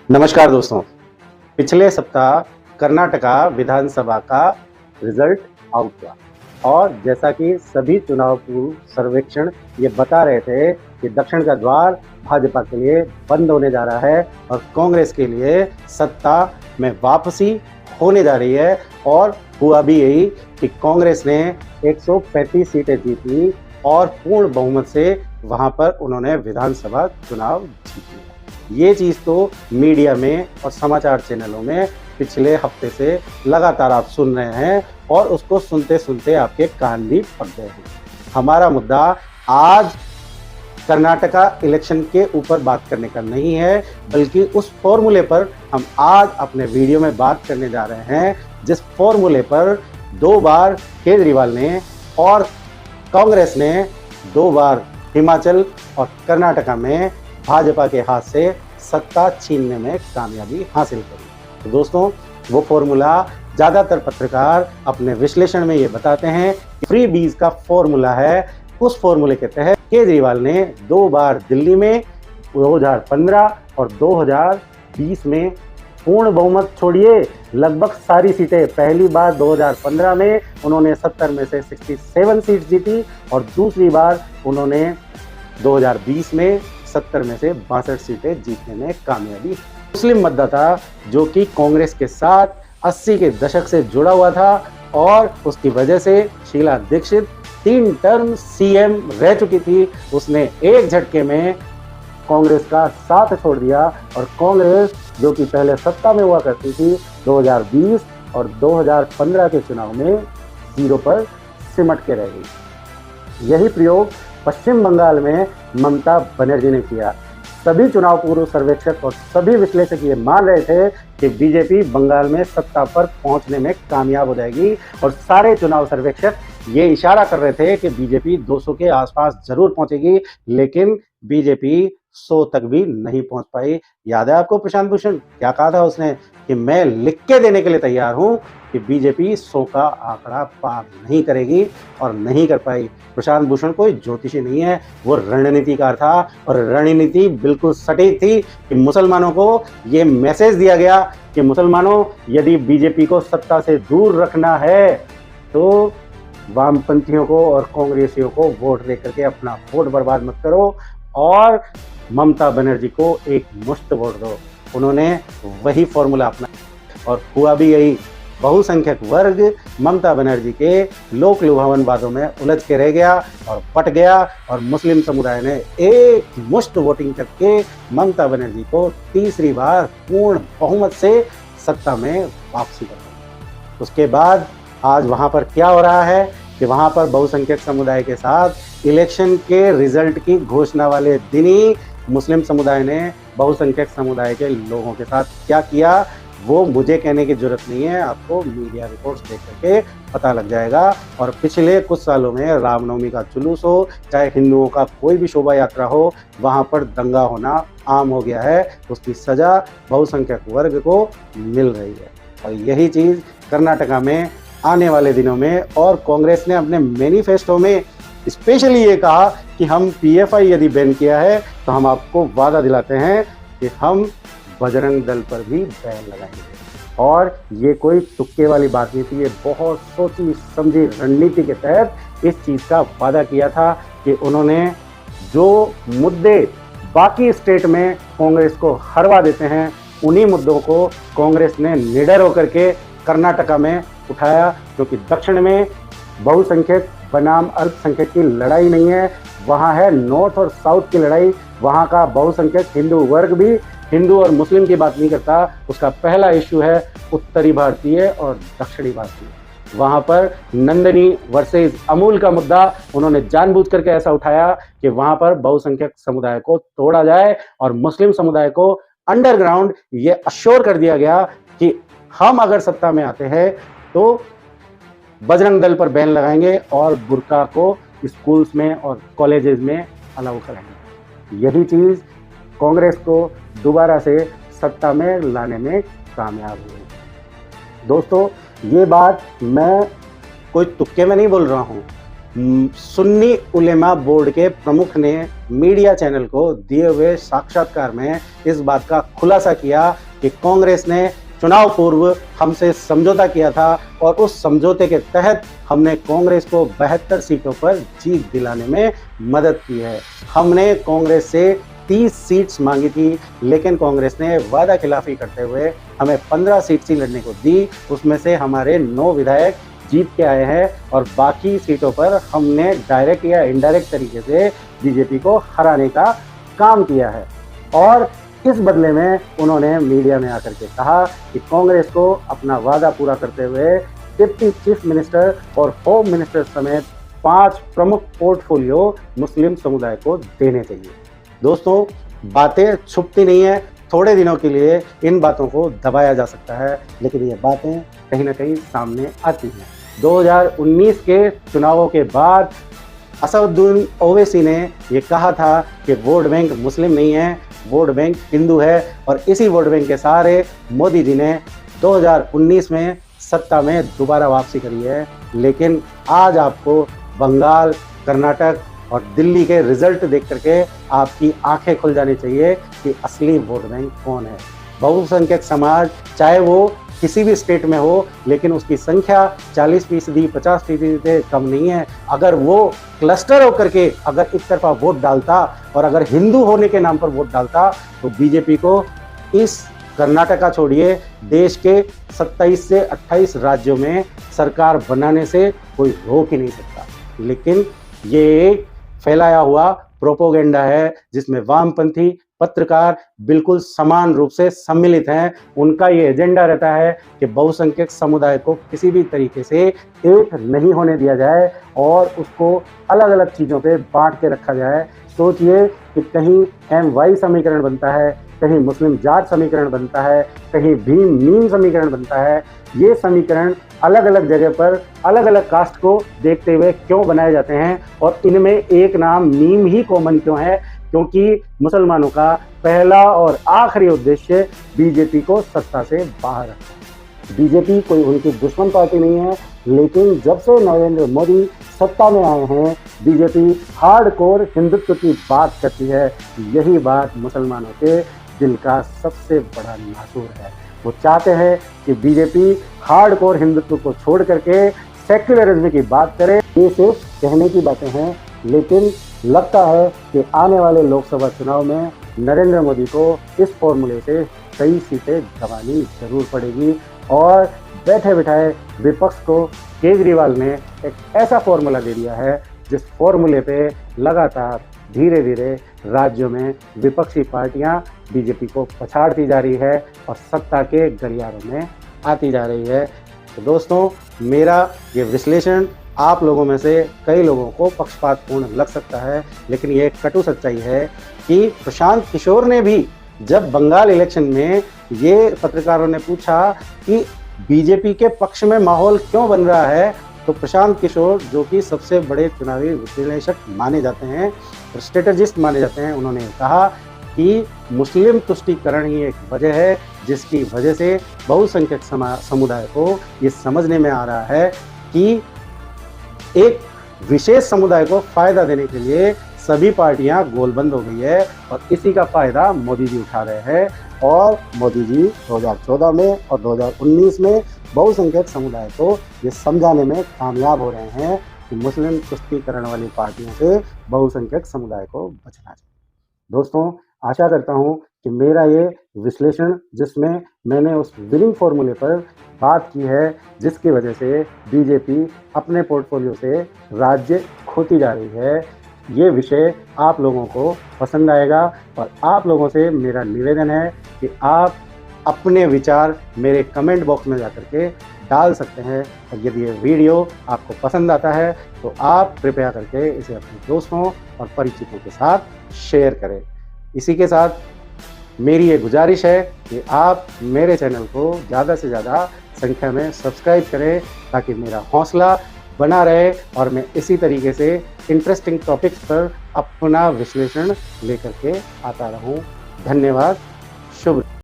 नमस्कार दोस्तों। पिछले सप्ताह कर्नाटका विधानसभा का रिजल्ट आउट हुआ और जैसा कि सभी चुनाव पूर्व सर्वेक्षण ये बता रहे थे कि दक्षिण का द्वार भाजपा के लिए बंद होने जा रहा है और कांग्रेस के लिए सत्ता में वापसी होने जा रही है। और हुआ भी यही कि कांग्रेस ने 135 सीटें जीती और पूर्ण बहुमत से वहां पर उन्होंने विधानसभा चुनाव जीती। ये चीज़ तो मीडिया में और समाचार चैनलों में पिछले हफ्ते से लगातार आप सुन रहे हैं और उसको सुनते सुनते आपके कान भी पक गए हैं। हमारा मुद्दा आज कर्नाटका इलेक्शन के ऊपर बात करने का नहीं है, बल्कि उस फॉर्मूले पर हम आज अपने वीडियो में बात करने जा रहे हैं, जिस फॉर्मूले पर 2 बार केजरीवाल ने और कांग्रेस ने 2 बार हिमाचल और कर्नाटका में भाजपा के हाथ से सत्ता छीनने में कामयाबी हासिल करी। तो दोस्तों, वो फॉर्मूला ज़्यादातर पत्रकार अपने विश्लेषण में ये बताते हैं कि फ्री बीज का फॉर्मूला है। उस फॉर्मूले के तहत केजरीवाल ने 2 बार दिल्ली में 2015 और 2020 में पूर्ण बहुमत छोड़िए लगभग सारी सीटें, पहली बार 2015 में उन्होंने 70 में से 67 सीट जीती और दूसरी बार उन्होंने 2020 में 70 में से 62 सीटें जीतने में कामयाबी। मुस्लिम मतदाता जो कि कांग्रेस के साथ 80 के दशक से जुड़ा हुआ था और उसकी वजह से शीला दीक्षित 3 टर्म सीएम रह चुकी थी, उसने एक झटके में कांग्रेस का साथ छोड़ दिया और कांग्रेस जो कि पहले सत्ता में हुआ करती थी 2020 और 2015 के चुनाव में 0 पर सिमट के रह गई। यही प्रयोग पश्चिम बंगाल में ममता बनर्जी ने किया। सभी चुनाव पूर्व सर्वेक्षक और सभी विश्लेषक ये मान रहे थे कि बीजेपी बंगाल में सत्ता पर पहुंचने में कामयाब हो जाएगी और सारे चुनाव सर्वेक्षक ये इशारा कर रहे थे कि बीजेपी 200 के आसपास जरूर पहुंचेगी, लेकिन बीजेपी 100 तक भी नहीं पहुंच पाई। याद है आपको प्रशांत भूषण क्या कहा था उसने कि मैं लिख के देने के लिए तैयार हूं कि बीजेपी 100 का आंकड़ा पार नहीं करेगी और नहीं कर पाई। प्रशांत भूषण कोई ज्योतिषी नहीं है, वो रणनीतिकार था और रणनीति बिल्कुल सटीक थी कि मुसलमानों को ये मैसेज दिया गया कि मुसलमानों, यदि बीजेपी को सत्ता से दूर रखना है तो वामपंथियों को और कांग्रेसियों को वोट दे करके अपना वोट बर्बाद मत करो और ममता बनर्जी को एक मुश्त वोट दो। उन्होंने वही फॉर्मूला अपनाया और हुआ भी यही। बहुसंख्यक वर्ग ममता बनर्जी के लोक लुभावन बातों में उलझ के रह गया और पट गया और मुस्लिम समुदाय ने एक मुश्त वोटिंग करके ममता बनर्जी को तीसरी बार पूर्ण बहुमत से सत्ता में वापसी कर दी। उसके बाद आज वहां पर क्या हो रहा है कि वहां पर बहुसंख्यक समुदाय के साथ इलेक्शन के रिजल्ट की घोषणा वाले दिन ही मुस्लिम समुदाय ने बहुसंख्यक समुदाय के लोगों के साथ क्या किया, वो मुझे कहने की जरूरत नहीं है, आपको मीडिया रिपोर्ट्स देख करके पता लग जाएगा। और पिछले कुछ सालों में रामनवमी का जुलूस हो, चाहे हिंदुओं का कोई भी शोभा यात्रा हो, वहाँ पर दंगा होना आम हो गया है। उसकी सजा बहुसंख्यक वर्ग को मिल रही है और यही चीज़ कर्नाटका में आने वाले दिनों में। और कांग्रेस ने अपने मैनिफेस्टो में स्पेशली ये कहा कि हम पीएफआई यदि बैन किया है तो हम आपको वादा दिलाते हैं कि हम बजरंग दल पर भी बैन लगाएंगे। और ये कोई तुक्के वाली बात नहीं थी, ये बहुत सोची समझी रणनीति के तहत इस चीज़ का वादा किया था कि उन्होंने जो मुद्दे बाकी स्टेट में कांग्रेस को हरवा देते हैं, उन्हीं मुद्दों को कांग्रेस ने निडर होकर के कर्नाटका में उठाया, क्योंकि दक्षिण में बहुसंख्यक बनाम अल्पसंख्यक की लड़ाई नहीं है, वहाँ है नॉर्थ और साउथ की लड़ाई। वहाँ का बहुसंख्यक हिंदू वर्ग भी हिंदू और मुस्लिम की बात नहीं करता, उसका पहला इश्यू है उत्तरी भारतीय और दक्षिणी भारतीय। वहाँ पर नंदनी वर्सेस अमूल का मुद्दा उन्होंने जानबूझ करके ऐसा उठाया कि वहाँ पर बहुसंख्यक समुदाय को तोड़ा जाए और मुस्लिम समुदाय को अंडरग्राउंड ये अश्योर कर दिया गया कि हम अगर सत्ता में आते हैं तो बजरंग दल पर बैन लगाएंगे और बुर्का को स्कूल्स में और कॉलेजेस में अलाउ कराएंगे। यही चीज़ कांग्रेस को दोबारा से सत्ता में लाने में कामयाब हुई। दोस्तों, ये बात मैं कोई तुक्के में नहीं बोल रहा हूँ, सुन्नी उलेमा बोर्ड के प्रमुख ने मीडिया चैनल को दिए हुए साक्षात्कार में इस बात का खुलासा किया कि कांग्रेस ने चुनाव पूर्व हमसे समझौता किया था और उस समझौते के तहत हमने कांग्रेस को 72 सीटों पर जीत दिलाने में मदद की है। हमने कांग्रेस से 30 सीट्स मांगी थी, लेकिन कांग्रेस ने वादा खिलाफी करते हुए हमें 15 सीट्स ही लड़ने को दी। उसमें से हमारे 9 विधायक जीत के आए हैं और बाकी सीटों पर हमने डायरेक्ट या इनडायरेक्ट तरीके से बीजेपी को हराने का काम किया है। और इस बदले में उन्होंने मीडिया में आकर के कहा कि कांग्रेस को अपना वादा पूरा करते हुए डिप्टी चीफ मिनिस्टर और होम मिनिस्टर समेत 5 प्रमुख पोर्टफोलियो मुस्लिम समुदाय को देने चाहिए। दोस्तों, बातें छुपती नहीं है। थोड़े दिनों के लिए इन बातों को दबाया जा सकता है, लेकिन ये बातें कहीं ना कहीं सामने आती हैं। 2019 के चुनावों के बाद असदुद्दीन ओवैसी ने ये कहा था कि वोट बैंक मुस्लिम नहीं है, वोट बैंक हिंदू है, और इसी वोट बैंक के सहारे मोदी जी ने 2019 में सत्ता में दोबारा वापसी करी है। लेकिन आज आपको बंगाल, कर्नाटक और दिल्ली के रिजल्ट देख करके आपकी आंखें खुल जानी चाहिए कि असली वोट बैंक कौन है। बहुसंख्यक समाज चाहे वो किसी भी स्टेट में हो, लेकिन उसकी संख्या 40%, 50% से कम नहीं है। अगर वो क्लस्टर होकर के अगर एक तरफा वोट डालता और अगर हिंदू होने के नाम पर वोट डालता, तो बीजेपी को इस कर्नाटका छोड़िए देश के 27 से 28 राज्यों में सरकार बनाने से कोई रोक ही नहीं सकता। लेकिन ये फैलाया हुआ प्रोपोगेंडा है जिसमें वामपंथी पत्रकार बिल्कुल समान रूप से सम्मिलित हैं। उनका ये एजेंडा रहता है कि बहुसंख्यक समुदाय को किसी भी तरीके से एक नहीं होने दिया जाए और उसको अलग अलग चीज़ों पे बांट के रखा जाए। सोचिए कि कहीं MY समीकरण बनता है, कहीं मुस्लिम जाट समीकरण बनता है, कहीं भीम मीम समीकरण बनता है। ये समीकरण अलग अलग जगह पर अलग अलग कास्ट को देखते हुए क्यों बनाए जाते हैं और इनमें एक नाम मीम ही कॉमन क्यों है? क्योंकि मुसलमानों का पहला और आखिरी उद्देश्य बीजेपी को सत्ता से बाहर रखना। बीजेपी कोई उनकी दुश्मन पार्टी नहीं है, लेकिन जब से नरेंद्र मोदी सत्ता में आए हैं, बीजेपी हार्डकोर हिंदुत्व की बात करती है। यही बात मुसलमानों के दिल का सबसे बड़ा नासूर है। वो चाहते हैं कि बीजेपी हार्डकोर हिंदुत्व को छोड़ करके सेक्युलरिज्म की बात करे। ये सिर्फ कहने की बातें हैं, लेकिन लगता है कि आने वाले लोकसभा चुनाव में नरेंद्र मोदी को इस फॉर्मूले से कई सीटें गंवानी जरूर पड़ेगी। और बैठे बिठाए विपक्ष को केजरीवाल ने एक ऐसा फॉर्मूला दे दिया है जिस फॉर्मूले पे लगातार धीरे धीरे राज्यों में विपक्षी पार्टियां बीजेपी को पछाड़ती जा रही है और सत्ता के गलियारों में आती जा रही है। तो दोस्तों, मेरा ये विश्लेषण आप लोगों में से कई लोगों को पक्षपातपूर्ण लग सकता है, लेकिन ये कटु सच्चाई है कि प्रशांत किशोर ने भी जब बंगाल इलेक्शन में ये पत्रकारों ने पूछा कि बीजेपी के पक्ष में माहौल क्यों बन रहा है, तो प्रशांत किशोर जो कि सबसे बड़े चुनावी विश्लेषक माने जाते हैं, स्ट्रेटेजिस्ट माने जाते हैं, उन्होंने कहा कि मुस्लिम तुष्टीकरण ही एक वजह है जिसकी वजह से बहुसंख्यक समुदाय को ये समझने में आ रहा है कि एक विशेष समुदाय को फायदा देने के लिए सभी पार्टियां गोलबंद हो गई है और इसी का फायदा मोदी जी उठा रहे हैं। और मोदी जी 2014 में और 2019 में बहुसंख्यक समुदाय को ये समझाने में कामयाब हो रहे हैं कि मुस्लिम तुष्टीकरण वाली पार्टियों से बहुसंख्यक समुदाय को बचना चाहिए। दोस्तों, आशा करता हूँ कि मेरा ये विश्लेषण जिसमें मैंने उस विनिंग फॉर्मूले पर बात की है जिसकी वजह से बीजेपी अपने पोर्टफोलियो से राज्य खोती जा रही है, ये विषय आप लोगों को पसंद आएगा। और आप लोगों से मेरा निवेदन है कि आप अपने विचार मेरे कमेंट बॉक्स में जाकर के डाल सकते हैं। और यदि ये वीडियो आपको पसंद आता है तो आप कृपया करके इसे अपने दोस्तों और परिचितों के साथ शेयर करें। इसी के साथ मेरी ये गुजारिश है कि आप मेरे चैनल को ज़्यादा से ज़्यादा संख्या में सब्सक्राइब करें ताकि मेरा हौसला बना रहे और मैं इसी तरीके से इंटरेस्टिंग टॉपिक्स पर अपना विश्लेषण लेकर के आता रहूं। धन्यवाद। शुभ